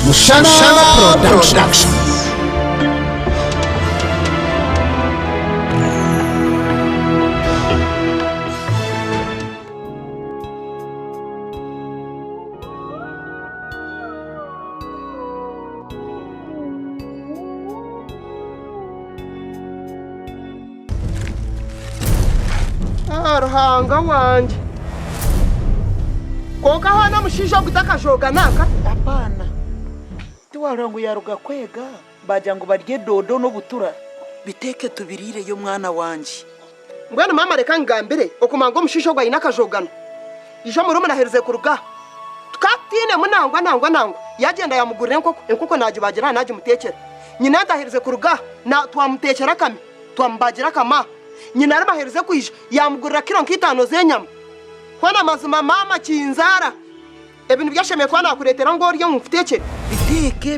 Mushana Production. Ruhanga wanje koka hana mushisha kutakajoga naka apana tiwarangu yaruga kwega bajya ngo barye dodo no butura biteke tubirire yo mwana wanje ngwene mama reka ngambire okumango mushisha gwa inakajogana ijo muri munahereze kuruga tukatine munangwa yagenda yamugurire nkoko naje bagira naje mutekera nyina ndahereze kuruga na twamutekera kame twambagira kama nyina aramahereze kwisha yamugurira kilo nk'itano zenyama kwana mazima mama kinzara ebintu byashemeye kwana kuretera ngo ryo mufiteke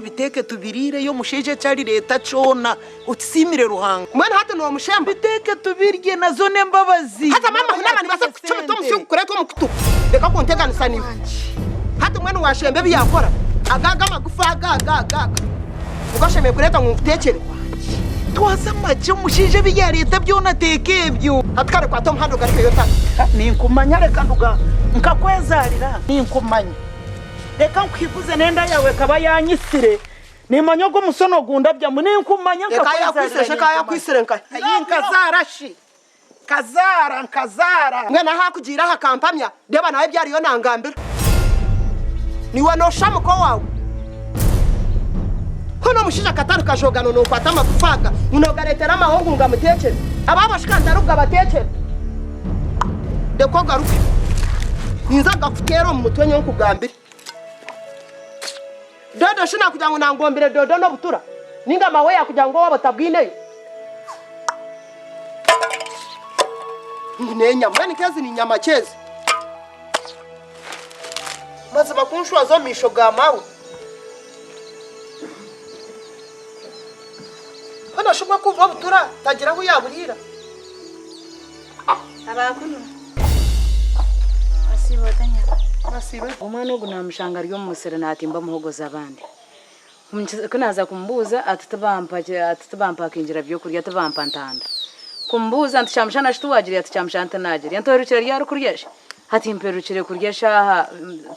biteke tubirire yo musheje cyari leta cona utsimire ruhanga mwana hata no mushemba biteke tubirye nazo nembabazi hata mama hunama nibasa kucumi tomusyo kuretwa mukutu reka konteganisa niwe hata mwana washembe biyakora agaga magufa agaga ugashemeye kureta mufiteke twaza macho mushinje bijya leta byona tekebyo hatkare kwa tom hando garike yota ninkumanya reka nduga nkakwezarira ninkumanya reka nkwivuze nenda yawe kaba yanyisire nimanyogo musono gunda bya muninkumanya nkakwezarira kaya kwisire nka yinkazarashi kazara ngena hakugira ha kampamya deba nawe byari yo nangambira niwe no shamuko wawe kono mushisha kataru kajogano no kwata makufaga unogaretera amahongu ngamutekere ababashikanda rubwa batekere deko garuke ninza gafutero mu mutwe nyo kugambira dodo shina kugira ngo nangombere dodo no butura ninga mawe ya kugira ngo wabatabwine nenya mwani kazi ni nyama chezi maze bakunshwa zo mishoga mawe hano shuma kuva butura tagira ngo yaburira abakuno asiba umwana ugu namushanga ryo musere natimba muhogoza abandi kunaza kumbuza atitubampa kinjira byo kurya tubampa ntanda kumbuza ntishamshana shituwagiri aticyamshanta nagiri yantorukira ryari kuryesha hatimperukire kuryesha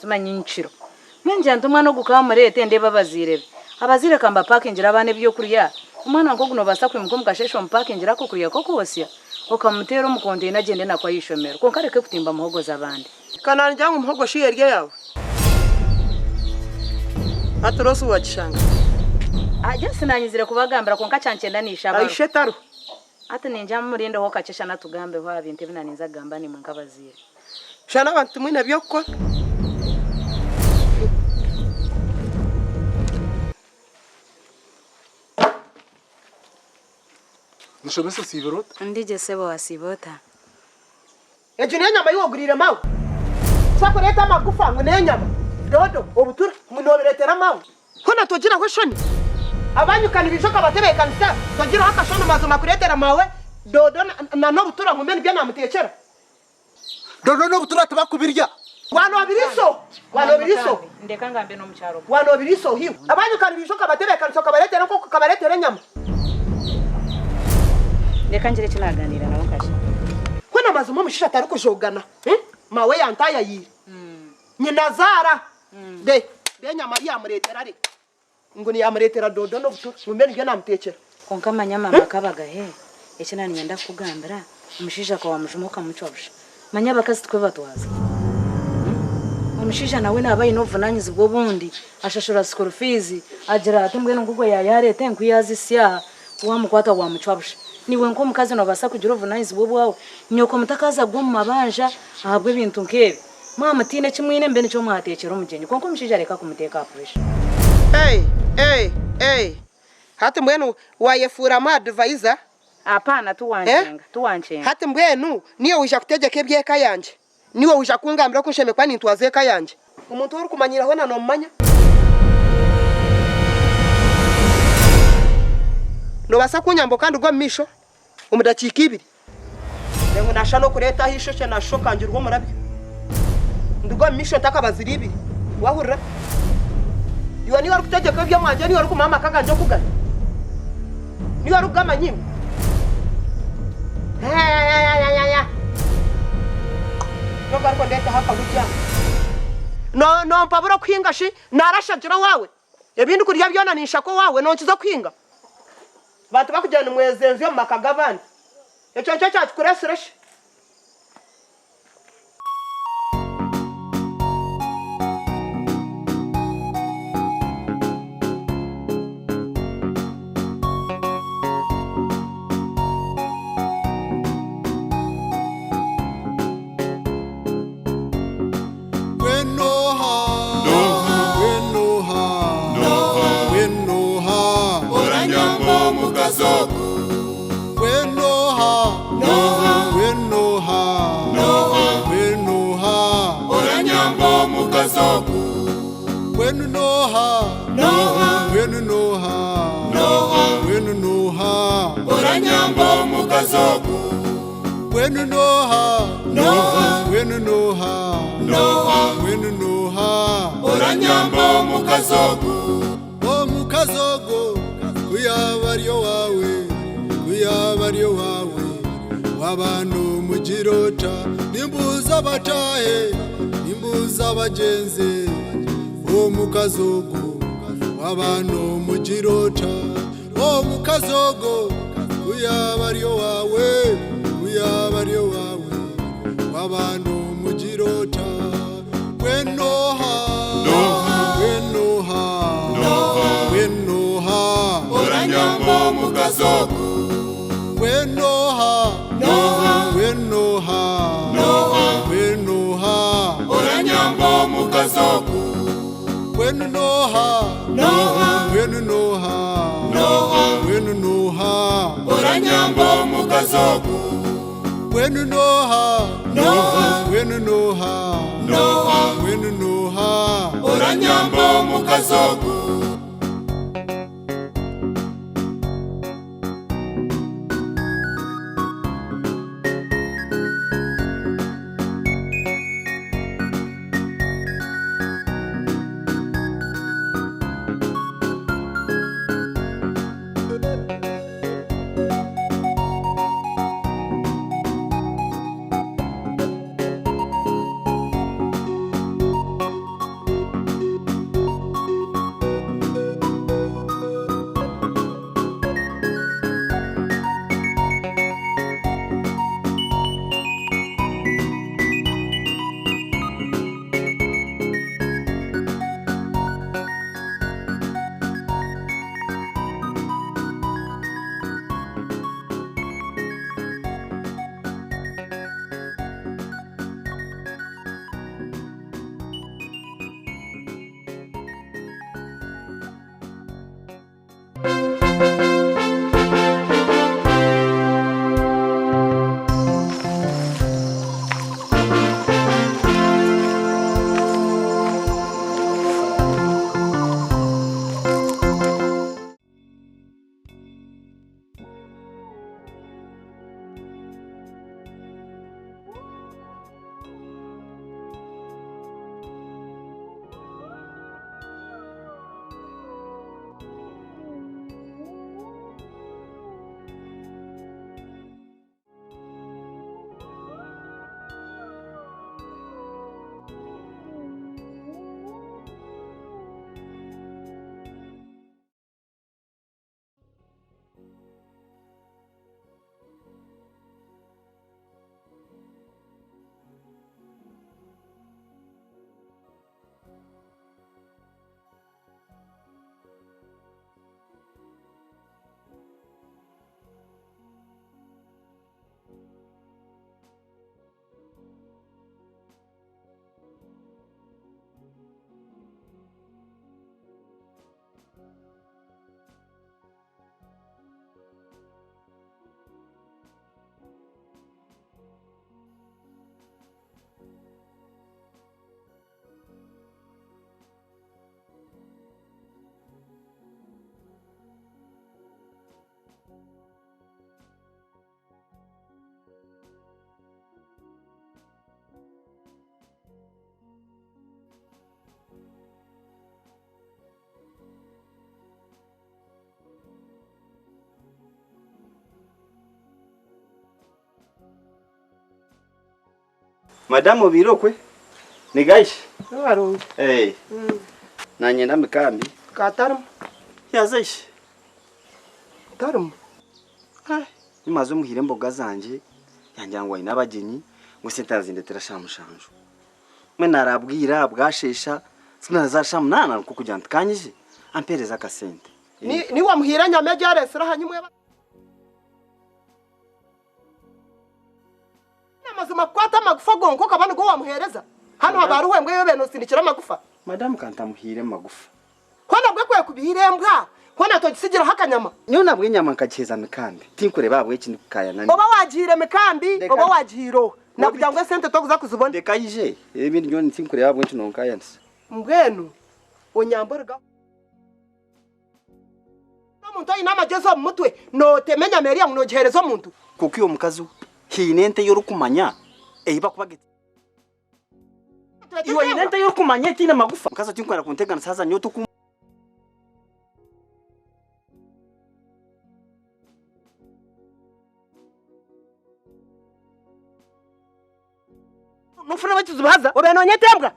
tumanyinciro menje ntumwana ugukamurete ndeba bazirebe abazire kamba pakingira abane byo kurya umwana ngo guno basa kwimuko mukashesho mpakingira ko kuriya koko wosya ukamutera umukonde nagende nakwa yishomero ko kareke kutimba muhogoza abandi kana njyangu muhogo shiye rye yawe atorosu wachanga aje sinanyizire kubagambira ko nkacancenda nisha baro aishe taru ate ninja murinde ho kacesha natugambe ho abinte binaninza gamba ni munkabazire shana abantu mwine byokko Nishobese sibirota ndije sebo wasibota ejune nyama yogurire mawe sakoreta magufa ngo nenyama dodo obutura munoberetera mawe hona togira ko shoni abanyukana ibishoka batebekanisa togira haka shoni mazoma kuretera mawe dodo na no butura ngumene bya namutekera dodo no butura tubakubirya wano biriso ndeka ngambe no mucharo wano biriso hiwe abanyukana ibishoka batebekanisa kabaretera ko kabaretera nyama ndeka njire kinaganira nawo kasha kona mazumo mushisha atari kujogana mawe yantaya yi nyinazara de nyama yamuretera re ngo ni yamuretera dodo no buto ngumene byo namutekera konka manyama makabaga he ekinani nyenda kugambira umushisha kwa mujumoka mucobusha manya bakazi twe batwaza umushisha nawe nabaye novunanyiza bwo bundi ashashura school fees agira atembwe ngugwe yarete nkwiyazi sya wamukwata wa mucobusha niwe nko mukazi no basa kugira ovunanyiza bwo bwawe nyoko mutakaza gwo mabanja ahabwe ibintu nkebe mama tine kimwine mbene cyo mwatekera umugenyi konko mushija reka kumuteka pressure hati mwenu wayefura ma advisor apana tuwanchenga hati mwenu niyo wisha kutegeka ebyeka yanje niwe wisha kungambira ko nsheme kwa nintwaze eka yanje umuntu uri kumanyira ho nano mmanya no basa kunyambo kandi ugwa misho umudakika ibiri ngo nasha no kureta hisho cyo nasho kangira urwo murabi ndugwa misho takabazira ibiri wahurira iwe niwe ari kutegeka ibyo mwanje niwe ari kumama kaganje kugana niwe ari kugama nyine nubwo ariko ndetse haka gutya no mpabura kwinga shi narashajira wawe ebindi kurya byonanisha ko wawe nonkiza kwinga bantu bakujyana mwezenzi yo makagabandi ecyo cyacu kuresureshe Omukazogo kuyabaryo wawe wabanu mugirota nimbuza batahe nimbuza bagenze omukazogo wabanu mugirota omukazogo kuyabaryo wawe wabanu mugirota wenoha Oranyambo mukazogo wenoha Oranyambo mukazogo wenoha Oranyambo mukazogo Oranyambo mukazogo Madamu birokwe. Ni gaishe. Warungi. Nanyenda Mikambi. Katarum. Yazishe. Tarum. Nimaze muhire mboga zanje. Yanjangwa inabagenyi ngo sentazindetera shamushanjo. Mwe narabwira bwashesha sinazasha munana kuko kujyanta kanyije. Ampereza kasente. Ni wamuhira nyameje aresera hanyumwe Namazima kwata magufa gonko kabana go wamuhereza. Hano habaruwe mbwe yo beno sindikira magufa. Madam kanta muhire magufa. Kona bwe kwe kubihirembwa. Kona togisigira hakanyama. Niyo nabwe nyama nkakeza Mikambi. Tinkure babwe kindi kukaya nani. Oba wajire Mikambi, oba wajiro. Nakujangwe sente tokuza kuzibona. Dekayije. Ebindi nyo tinkure babwe kino nkaya nsi. Mbwenu onyamborga. Umuntu ayina magezo mutwe no temenya Maria ngo nogihereza umuntu. Kuko iyo mukazi hinente yo rukumanya eyiba kubagete. Iyo hinente yo rukumanya tina magufa. Mukazi tinkwara kuntegana sasa nyoto ku Nufuna bakizubaza obenonye tembwa.